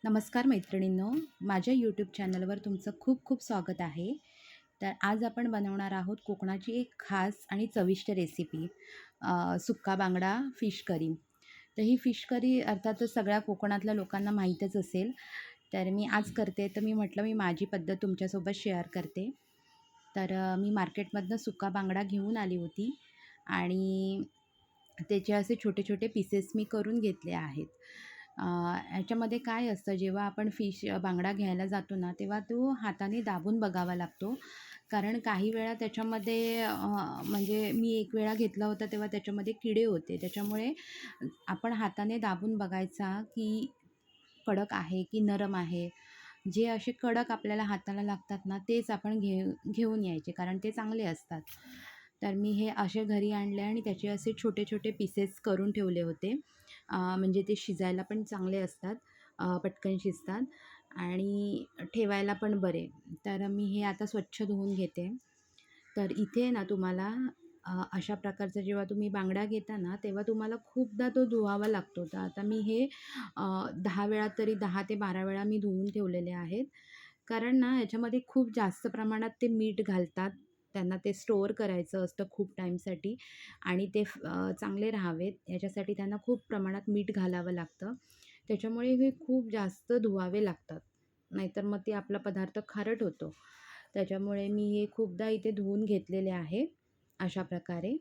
नमस्कार मैत्रिणींनो, माझ्या यूट्यूब चॅनलवर तुमचं खूप खूप स्वागत आहे. तर आज आपण बनवणार आहोत कोकणाची एक खास आणि चविष्ट रेसिपी, सुक्का बांगडा फिश करी. तर ही फिश करी अर्थातच सगळ्या कोकणातल्या लोकांना माहीतच असेल. तर मी आज करते, तर मी म्हटलं मी माझी पद्धत तुमच्यासोबत शेअर करते. तर मी मार्केटमधनं सुक्का बांगडा घेऊन आली होती आणि त्याचे असे छोटे छोटे पीसेस मी करून घेतले आहेत. ह्याच्यामध्ये काय असतं, जेव्हा आपण बांगडा घ्यायला जातो ना, तेव्हा तो हाताने दाबून बघावा लागतो. कारण काही वेळा त्याच्यामध्ये म्हणजे मी एक वेळा घेतला होता तेव्हा त्याच्यामध्ये किडे होते. त्याच्यामुळे आपण हाताने दाबून बघायचा की कडक आहे की नरम आहे. जे असे कडक आपल्याला हाताला लागतात ना, तेच आपण घेऊन यायचे, कारण ते चांगले असतात. तर मी हे असे घरी आणले आणि त्याचे असे छोटे-छोटे पीसेस करून ठेवले होते. म्हणजे ते शिजायला पण चांगले असतात, पटकन शिजतात आणि ठेवायला पण बरे. तर मी हे आता स्वच्छ धुवून घेते. तर इथे ना तुम्हाला अशा प्रकारचा जेव्हा तुम्ही बांगडा घेता ना, तेव्हा तुम्हाला खूपदा तो धुवावा लागतो. तर आता मी हे 10 वेळा तरी 10 ते 12 वेळा मी धुवून ठेवलेले आहेत. कारण ना याच्यामध्ये खूप जास्त प्रमाणात ते मीठ घालतात. त्यांना ते स्टोअर करायचं असतं खूप टाईमसाठी आणि ते चांगले राहावेत याच्यासाठी त्यांना खूप प्रमाणात मीठ घालावं लागतं. त्याच्यामुळे हे खूप जास्त धुवावे लागतात. नाहीतर मग ते आपला पदार्थ खारट होतो. त्याच्यामुळे मी हे खूपदा इथे धुवून घेतलेले आहे. अशा प्रकारे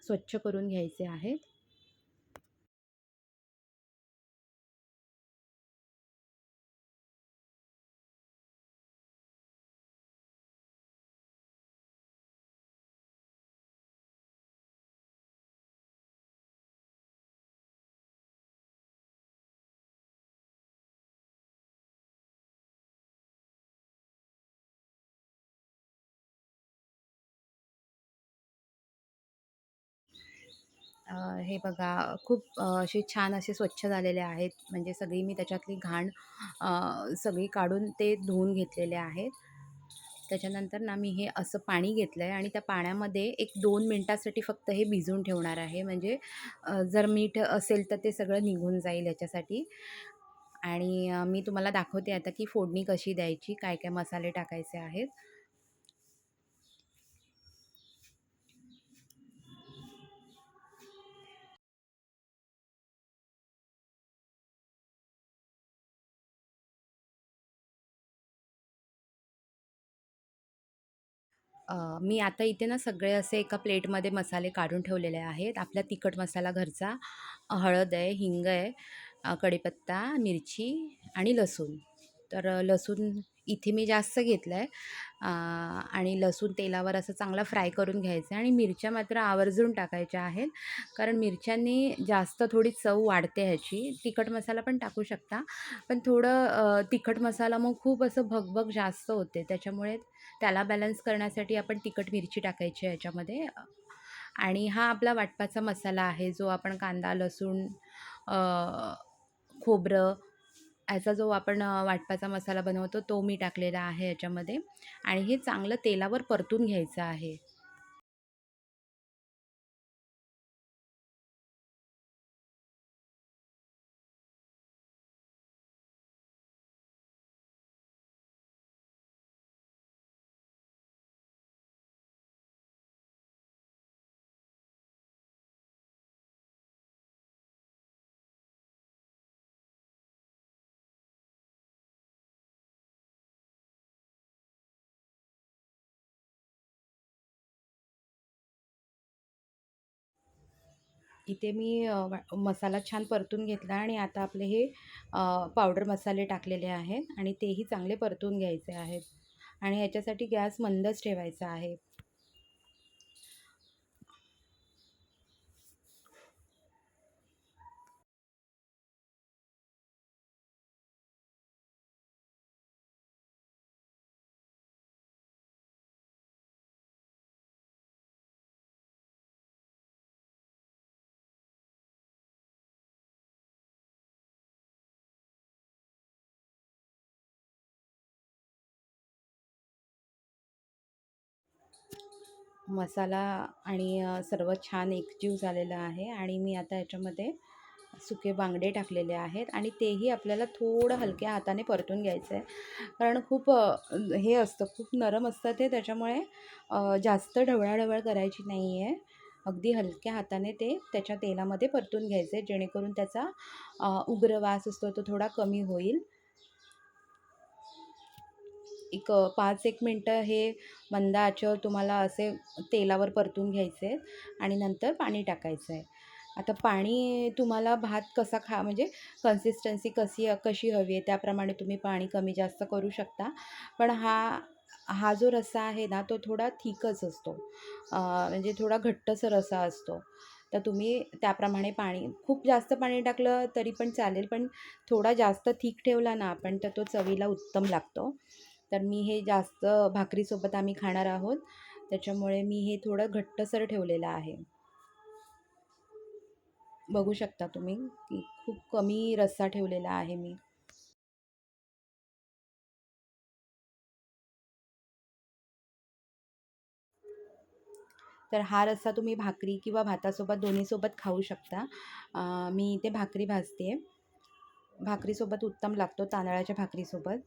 स्वच्छ करून घ्यायचे आहेत. हे बघा, खूप असे छान असे स्वच्छ झालेले आहेत. म्हणजे सगळी मी त्याच्यातली घाण सगळी काढून ते धुवून घेतलेले आहेत. त्याच्यानंतर ना मी हे असं पाणी घेतलं आहे आणि त्या पाण्यामध्ये एक 2 मिनिटासाठी फक्त हे भिजवून ठेवणार आहे. म्हणजे जर मीठ असेल तर ते सगळं निघून जाईल याच्यासाठी. आणि मी तुम्हाला दाखवते आता की फोडणी कशी द्यायची, काय काय मसाले टाकायचे आहेत. मी आता इथे ना सगळे असे एका प्लेटमध्ये मसाले काढून ठेवलेले आहेत. आपला तिखट मसाला घरचा, हळद आहे, हिंग आहे, कढीपत्ता, मिरची आणि लसूण. तर लसूण इथे मी जास्त घेतला आहे आणि लसूण तेलावर असं चांगला फ्राय करून घ्यायचं आहे आणि मिरच्या मात्र आवर्जून टाकायच्या आहेत. कारण मिरच्यांनी जास्त थोडी चव वाढते ह्याची. तिखट मसाला पण टाकू शकता, पण थोडं तिखट मसाला मग खूप असं भगभग जास्त होते. त्याच्यामुळे त्याला बॅलन्स करण्यासाठी आपण तिखट मिरची टाकायची आहे याच्यामध्ये. आणि हा आपला वाटपाचा मसाला आहे, जो आपण कांदा, लसूण, खोबरं याचा जो आपण वाटपाचा मसाला बनवतो तो मी टाकलेला आहे याच्यामध्ये. आणि हे चांगलं तेलावर परतून घ्यायचं आहे. इथे मी मसाला छान परतून घेतला आणि आता आपले हे पावडर मसाले टाकलेले आहेत आणि तेही चांगले परतून घ्यायचे आहेत आणि ह्याच्यासाठी गॅस मंदच ठेवायचा आहे. मसाला आणि सर्व छान एकजीव झालेला आहे आणि मी आता याच्यामध्ये सुके बांगडे टाकलेले आहेत आणि तेही आपल्याला थोडं हलक्या हाताने परतून घ्यायचं आहे. कारण खूप हे असतं, खूप नरम असतं ते, त्याच्यामुळे जास्त ढवळाढवळ करायची नाही आहे. अगदी हलक्या हाताने ते त्याच्या तेलामध्ये परतून घ्यायचं आहे, जेणेकरून त्याचा उग्र वास असतो तो थोडा कमी होईल. एक 5-1 मिनटं हे मंद आचेवर तुम्हाला असे तेलावर परतून घ्यायचे आहेत आणि नंतर पाणी टाकायचं आहे. आता पाणी तुम्हाला भात कसा म्हणजे कन्सिस्टन्सी कशी हवी आहे त्याप्रमाणे तुम्ही पाणी कमी जास्त करू शकता. पण हा हा जो रस्सा आहे ना, तो थोडा थिकच असतो. म्हणजे थोडा घट्टसर रस्सा असतो. तर तुम्ही त्याप्रमाणे पाणी, खूप जास्त पाणी टाकलं तरी पण चालेल, पण थोडा जास्त थिक ठेवला ना आपण, तर तो चवीला उत्तम लागतो. तर मी हे जास्त भाकरीसोबत आम्ही खाणार आहोत, त्याच्यामुळे मी हे थोडं घट्टसर ठेवलेलं आहे. बघू शकता तुम्ही की खूप कमी रस्सा ठेवलेला आहे मी. तर हा रस्सा तुम्ही भाकरी किंवा भातासोबत दोन्हीसोबत खाऊ शकता. मी इथे भाकरी भाजते आहे. भाकरीसोबत उत्तम लागतो, तांदळाच्या भाकरीसोबत.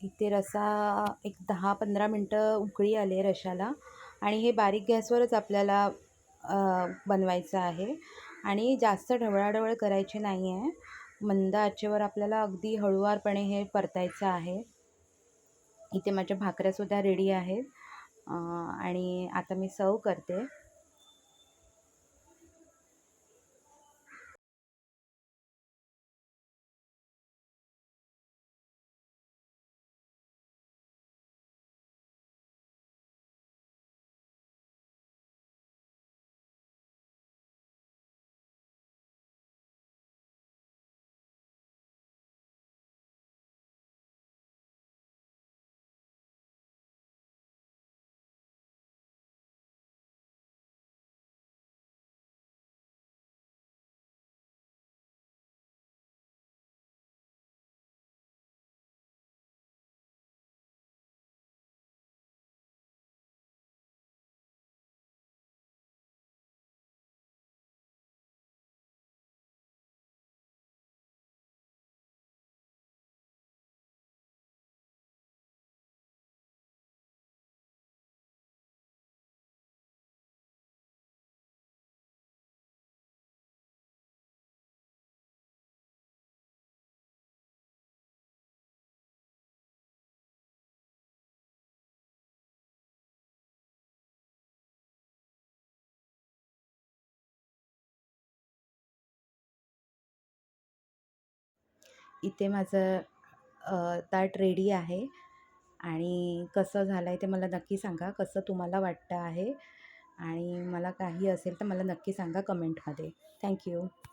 इथे रस्सा एक 10-15 मिनटं उकळी आली आहे रश्शाला आणि हे बारीक गॅसवरच आपल्याला बनवायचं आहे आणि जास्त ढवळाढवळ करायची नाही आहे. मंद आचेवर आपल्याला अगदी हळुवारपणे हे परतायचं आहे. इथे माझ्या भाकऱ्यासुद्धा रेडी आहेत आणि आता मी सर्व करते. इथे माझं ताट रेडी आहे आणि कसं झालं आहे ते मला नक्की सांगा. कसं तुम्हाला वाटतं आहे आणि मला काही असेल तर मला नक्की सांगा कमेंटमध्ये. Thank you.